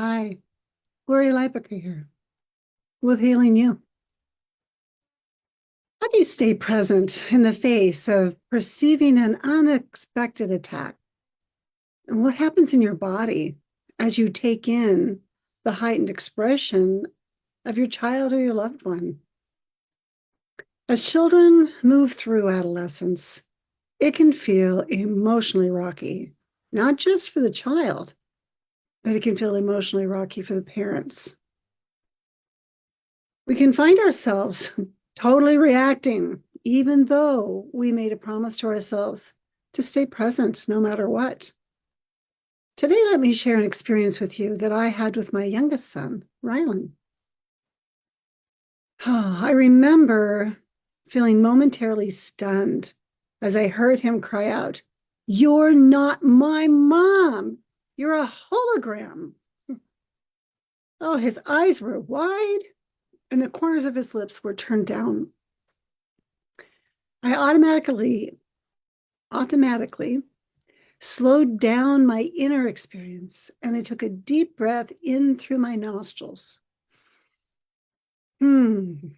Hi, Gloria Leibecker here with Healing You. How do you stay present in the face of perceiving an unexpected attack? And what happens in your body as you take in the heightened expression of your child or your loved one? As children move through adolescence, it can feel emotionally rocky, not just for the child, but it can feel emotionally rocky for the parents. We can find ourselves totally reacting, even though we made a promise to ourselves to stay present no matter what. Today, let me share an experience with you that I had with my youngest son, Rylan. I remember feeling momentarily stunned as I heard him cry out, "You're not my mom. You're a hologram." Oh, his eyes were wide and the corners of his lips were turned down. I automatically slowed down my inner experience and I took a deep breath in through my nostrils. And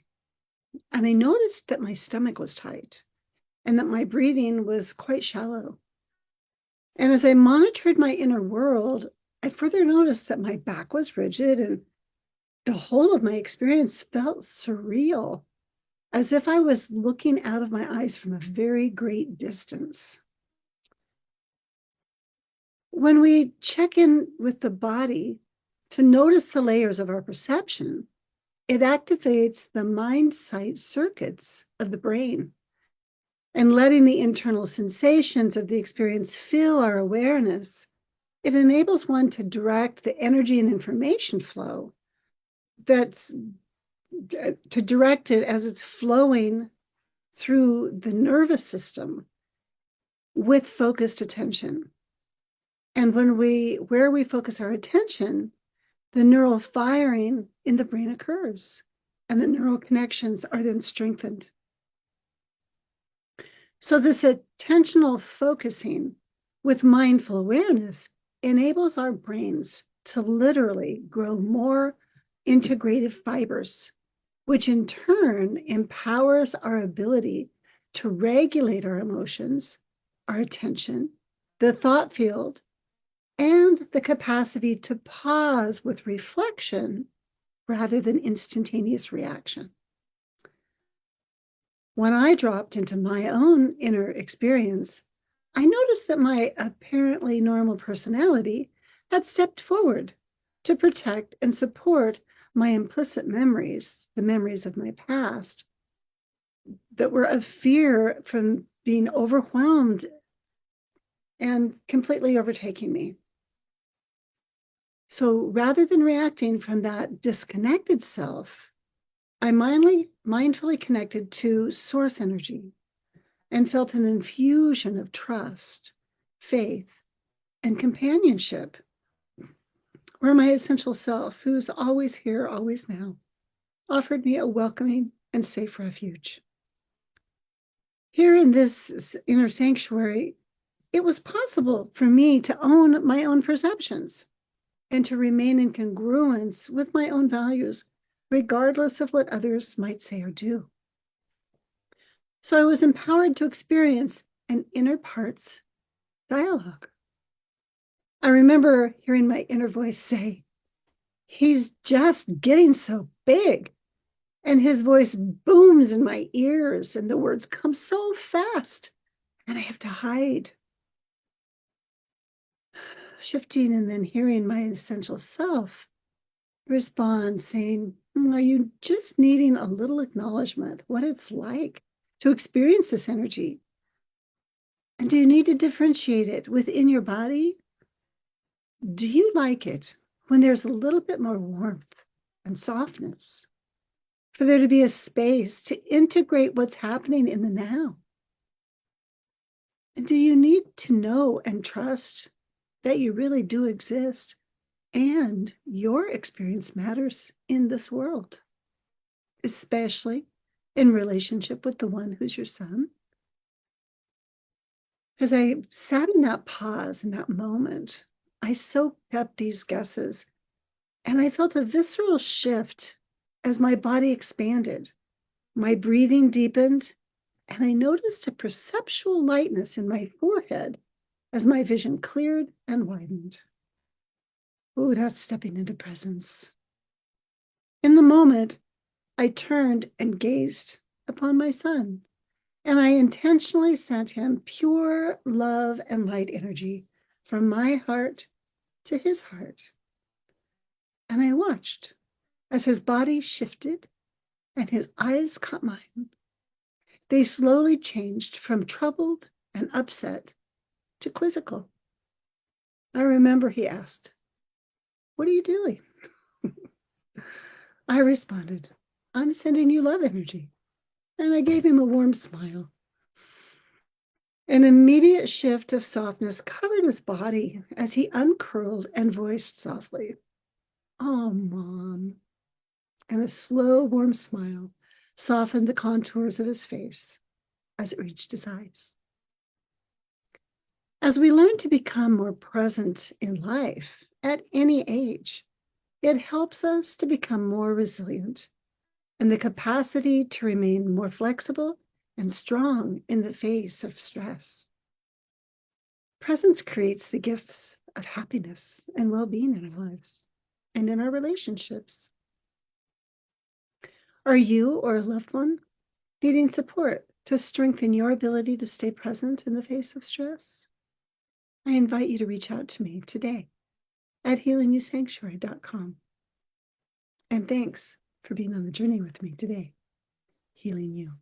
I noticed that my stomach was tight and that my breathing was quite shallow. And as I monitored my inner world, I further noticed that my back was rigid and the whole of my experience felt surreal, as if I was looking out of my eyes from a very great distance. When we check in with the body to notice the layers of our perception, it activates the mind sight circuits of the brain. And letting the internal sensations of the experience fill our awareness, it enables one to direct the energy and information flow to direct it as it's flowing through the nervous system with focused attention. And where we focus our attention, the neural firing in the brain occurs, and the neural connections are then strengthened. So this attentional focusing with mindful awareness enables our brains to literally grow more integrative fibers, which in turn empowers our ability to regulate our emotions, our attention, the thought field, and the capacity to pause with reflection rather than instantaneous reaction. When I dropped into my own inner experience, I noticed that my apparently normal personality had stepped forward to protect and support my implicit memories, the memories of my past, that were of fear from being overwhelmed and completely overtaking me. So rather than reacting from that disconnected self, I mindfully connected to source energy and felt an infusion of trust, faith, and companionship, where my essential self, who's always here, always now, offered me a welcoming and safe refuge. Here in this inner sanctuary, it was possible for me to own my own perceptions and to remain in congruence with my own values, regardless of what others might say or do. So I was empowered to experience an inner parts dialogue. I remember hearing my inner voice say, "He's just getting so big." And his voice booms in my ears, and the words come so fast, and I have to hide. Shifting and then hearing my essential self respond, saying, "Are you just needing a little acknowledgement, what it's like to experience this energy? And do you need to differentiate it within your body? Do you like it when there's a little bit more warmth and softness? For there to be a space to integrate what's happening in the now? And do you need to know and trust that you really do exist and your experience matters in this world, especially in relationship with the one who's your son?" As I sat in that pause, in that moment, I soaked up these guesses And I felt a visceral shift as my body expanded. My breathing deepened, and I noticed a perceptual lightness in my forehead as my vision cleared and widened. Oh, that's stepping into presence. In the moment, I turned and gazed upon my son, and I intentionally sent him pure love and light energy from my heart to his heart. And I watched as his body shifted and his eyes caught mine. They slowly changed from troubled and upset to quizzical. I remember he asked, "What are you doing?" I responded, "I'm sending you love energy." And I gave him a warm smile. An immediate shift of softness covered his body as he uncurled and voiced softly, "Oh, Mom." And a slow, warm smile softened the contours of his face as it reached his eyes. As we learn to become more present in life at any age, it helps us to become more resilient and the capacity to remain more flexible and strong in the face of stress. Presence creates the gifts of happiness and well-being in our lives and in our relationships. Are you or a loved one needing support to strengthen your ability to stay present in the face of stress? I invite you to reach out to me today at healingyoursanctuary.com. And thanks for being on the journey with me today, healing you.